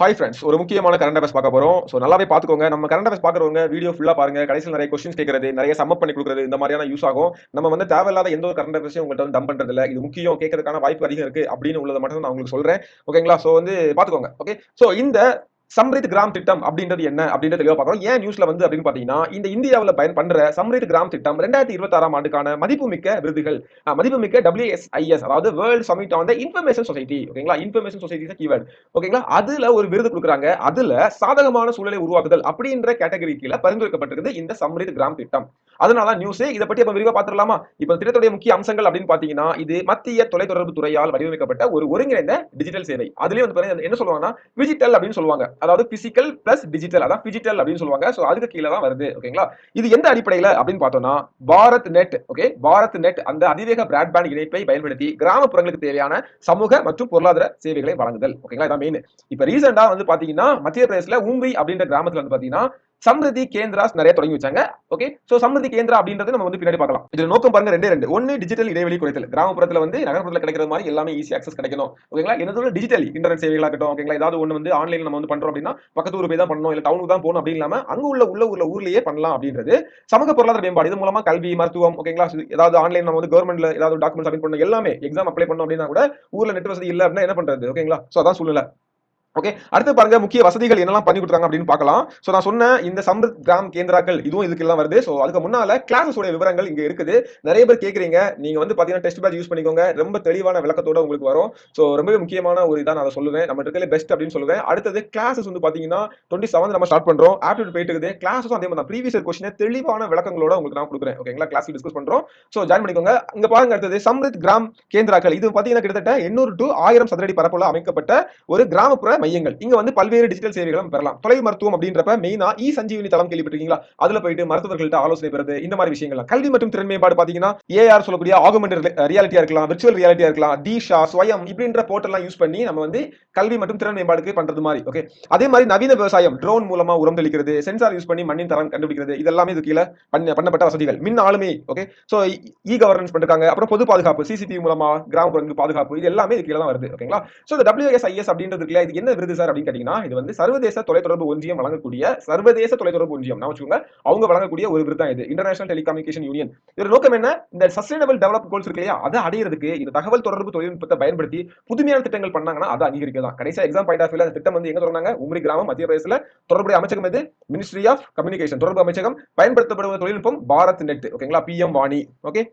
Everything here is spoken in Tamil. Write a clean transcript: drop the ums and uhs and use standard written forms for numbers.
ஹாய் ஃப்ரெண்ட்ஸ், ஒரு முக்கியமான கரண்ட் அஃபேர்ஸ் பார்க்க போறோம். ஸோ நல்லாவே பார்த்துக்கோங்க. நம்ம கரண்ட் அஃபேர்ஸ் பார்க்குறவங்க வீடியோ ஃபுல்லா பாருங்க. கடைசியில நிறைய கொஸ்டின்ஸ் கேட்கறது, நிறைய சம் அப் பண்ணி குடுக்குறது இந்த மாதிரியான யூஸ் ஆகும். நம்ம வந்து தேவையில்லாத எந்த ஒரு கரண்ட் அஃபேர்ஸையும் உங்கள்ட்ட வந்து டம்ப் பண்றது இல்ல. இது முக்கியம், கேட்கறதுக்கான வாய்ப்பு அதிகம் இருக்கு அப்படின்னு உள்ளத மட்டும் நான் உங்களுக்கு சொல்றேன். ஓகேங்களா? ஸோ வந்து பார்த்துக்கோங்க. ஓகே. ஸோ இந்த சம்ரித் கிராம் திட்டம் அப்படின்றது என்ன அப்படின்றது தெளிவா பார்க்கணும். ஏன் நியூஸ்ல வந்து அப்படின்னு பார்த்தீங்கன்னா, இந்த இந்தியாவுல பண்ற சம்ரித் கிராம் திட்டம் 2026ஆம் ஆண்டுக்கான மதிப்புமிக்க விருதுகள், மதிப்புமிக்க WSIS அதாவது world summit on the information society. ஓகேங்களா? Information society is keyword. ஓகேங்களா? அதுல ஒரு விருது குடுக்குறாங்க. அதுல சாதகமான சூழலை உருவாக்குதல் அப்படின்ற கேட்டகரி கீழ பரிந்துரைக்கப்பட்டிருக்குது இந்த சம்ரித் கிராம் திட்டம். அதனால நியூஸ் இத பத்தி அப்ப விரிவா பார்த்துடலாமா? இப்ப திட்டத்துடைய முக்கிய அம்சங்கள் அப்படின்னு பார்த்தீங்கன்னா, இது மத்திய தொலைத்தொடர்பு துறையால் வடிவமைக்கப்பட்ட ஒரு ஒருங்கிணைந்த டிஜிட்டல் சேவை. அதுலயும் வந்து பாத்தீங்கன்னா என்ன சொல்லுவாங்கன்னா, டிஜிட்டல் அப்படின்னு சொல்லுவாங்க. அதாவது பிசிக்கல் பிளஸ் டிஜிட்டல், அதான் டிஜிட்டல் அப்படின்னு சொல்லுவாங்க. சோ அதுக்கு கீழ தான் வருது. ஓகேங்களா? இது எந்த அடிப்படையில அப்படின்னு பார்த்தோம்னா, Bharat net, okay, Bharat net அந்த அதிவேக பிராட்பேண்ட் இணைப்பை பயன்படுத்தி கிராமப்புறங்களுக்கு தேவையான சமூக மற்றும் பொருளாதார சேவைகளை வழங்குதல். ஓகேங்களா? இதான் மெயின். இப்ப ரீசெண்டா வந்து பாத்தீங்கன்னா, மத்திய பிரதேசல உம்ரி அப்படின்ற கிராமத்துல வந்து பாத்தீங்கன்னா சம்ரிதி கேந்திராஸ் நிறைய தொடங்கி வச்சாங்க. ஓகே. சோ சம்ரிதி கேந்திரா அப்படின்றது நம்ம வந்து பின்னாடி பார்க்கலாம். இதுல நோக்கம் பாருங்க 2 ஒன்னு டிஜிட்டல் இடைவெளி குறைத்தல். கிராமப்புறத்துல வந்து நகரப்புறத்துல கிடைக்கிறது மாதிரி எல்லாமே ஈஸி அக்சஸ் கிடைக்கணும். ஓகேங்களா? என்னது டிஜிட்டல் இன்டர்நெட் சேவைகளா இருக்கட்டும். ஓகேங்களா? ஏதாவது ஒண்ணு வந்து ஆன்லைன்ல நம்ம வந்து பண்றோம் அப்படின்னா, பக்கத்து ஊர் போய் தான் பண்ணணும், இல்ல டவுனுக்கு தான் போகணும் அப்படி இல்லாம அங்க உள்ள ஊர்லயே பண்ணலாம் அப்படின்றது சமூக பொருளாதார மேம்பாடு. இது மூலமா கல்வி, மருத்துவம், ஓகேங்களா? ஏதாவது ஆன்லைன் நம்ம வந்து கவர்மெண்ட்ல ஏதாவது டாக்குமெண்ட் சப்மிட் பண்ணணும், எல்லாமே எக்ஸாம் அப்ளை பண்ணணும் அப்படின்னா கூட ஊர்ல நெட் வசதி இல்ல அப்படின்னா என்ன பண்றது? ஓகேங்களா? சோ அதான் சூழ்நிலை. ஓகே. அடுத்து பாருங்க முக்கிய வசதிகள் என்னெல்லாம் பண்ணி குடுக்குறாங்க அப்படின்னு பார்க்கலாம். சோ நான் சொன்ன இந்த சம்ரித் கிராம் கேந்திராக்கள் இதுவும் இதுக்கெல்லாம் வருது. சோ அதுக்கு முன்னால கிளாஸஸ் உடைய விவரங்கள் இங்க இருக்குது. நிறைய பேர் கேக்குறீங்க. நீங்க வந்து பாத்தீங்கன்னா டெஸ்ட் பேட்ச் யூஸ் பண்ணிக்கோங்க. ரொம்ப தெளிவான விளக்கத்தோட உங்களுக்கு வரும். சோ ரொம்பவே முக்கியமான ஒரு இதா நான் அத சொல்லுவேன். நம்ம இருக்கறதுல பெஸ்ட் அப்படின்னு சொல்லுவேன். அடுத்தது கிளாஸஸ் வந்து பாத்தீங்கன்னா 27 நம்ம ஸ்டார்ட் பண்றோம். ஆப்டிட்யூட் போயிட்டு இருக்குது. கிளாஸஸும் அதே மாதிரி தான். ப்ரீவியஸ் இயர் கொஸ்டின் தெளிவான விளக்கங்களோட உங்களுக்கு நான் குடுக்குறேன். ஓகேங்களா? கிளாஸ்ல டிஸ்கஸ் பண்றோம். சோ ஜாயின் பண்ணிக்கோங்க. இங்க பாருங்க அடுத்தது சம்ரித் கிராம் கேந்திராக்கள். இது பாத்தீங்கன்னா கிட்டத்தட்ட 800 to 1000 சதுரடி பரப்புல அமைக்கப்பட்ட ஒரு கிராமப்புற மையங்கள். இங்க வந்து பல்வேறு டிஜிட்டல் சேவைகளும் பெறலாம். தொலை மருத்துவம் அப்படின்றப்ப மெயினா இ-சஞ்சீவினி தளம் கேள்விப்பட்டிருக்கீங்களா? அதுல போயிட்டு மருத்துவர்கள்ட்ட ஆலோசனை பெறது இந்த மாதிரி விஷயங்கள். கல்வி மற்றும் திறன் மேம்பாடு பாத்தீங்கன்னா ஏஆர் சொல்லக்கூடிய ஆகுமென்டட் ரியாலிட்டியா இருக்கலாம், விர்ச்சுவல் ரியாலிட்டியா இருக்கலாம், தீஷா, ஸ்வயம் இப்படின்ற போர்ட்டல்லாம் யூஸ் பண்ணி நம்ம வந்து கல்வி மற்றும் திறன் மேம்பாடுக்கு பண்றது மாதிரி. ஓகே. அதே மாதிரி நவீன விவசாயம் ட்ரோன் மூலமா உரம் தெளிக்கிறது, சென்சார் யூஸ் பண்ணி மண்ணின் தரம் கண்டுபிடிக்கிறது இது எல்லாமே இது கீழ பண்ணப்பட்ட வசதிகள். மின் ஆளுமை, ஓகே. சோ கவர்னன்ஸ் பண்ணிருக்காங்க. அப்புறம் பொது பாதுகாப்பு, சிசிடிவி மூலமா கிராமப்புறங்களுக்கு பாதுகாப்பு இது எல்லாமே இது கீழ தான் வருது. ஓகேங்களா? சோ இந்த WSIS அப்படின்றது இருக்குல்ல, இது என்ன விருது சார் அப்படின்னு கேட்டீங்கன்னா, இது வந்து சர்வதேச தொலைத்தொடர்பு ஒன்றியம் வழங்கக்கூடிய சர்வதேச தொலைத்தொடர்பு ஒன்றியம் நான் வச்சுக்கோங்க. அவங்க வழங்கக்கூடிய ஒரு விருது தான் இது. International telecommunication union. இதோட நோக்கம் என்ன? இந்த சஸ்டைனபிள் டெவலப் கோல்ஸ் இருக்கு இல்லையா? அத அடையறதுக்கு இந்த தகவல் தொடர்பு தொழில்நுட்பத்தை பயன்படுத்தி புதுமையான திட்டங்கள் பண்ணாங்கன்னா அத அங்கீகரிக்க தான். கடைசியா எக்ஸாம் பாயிண்ட் ஆஃப் வியூல அந்த திட்டம் வந்து எங்க தொடங்குனாங்க? உம்ரி கிராமம் மத்திய பிரதேசல. தொடர்புடைய அமைச்சகம் எது? மினிஸ்ட்ரி ஆஃப் கம்யூனிகேஷன் தொடர்பு அமைச்சகம். பயன்படுத்தப்படுவது தொழில்நுட்பம் பாரத் நெட். ஓகேங்களா? PM வாணி. ஓகே.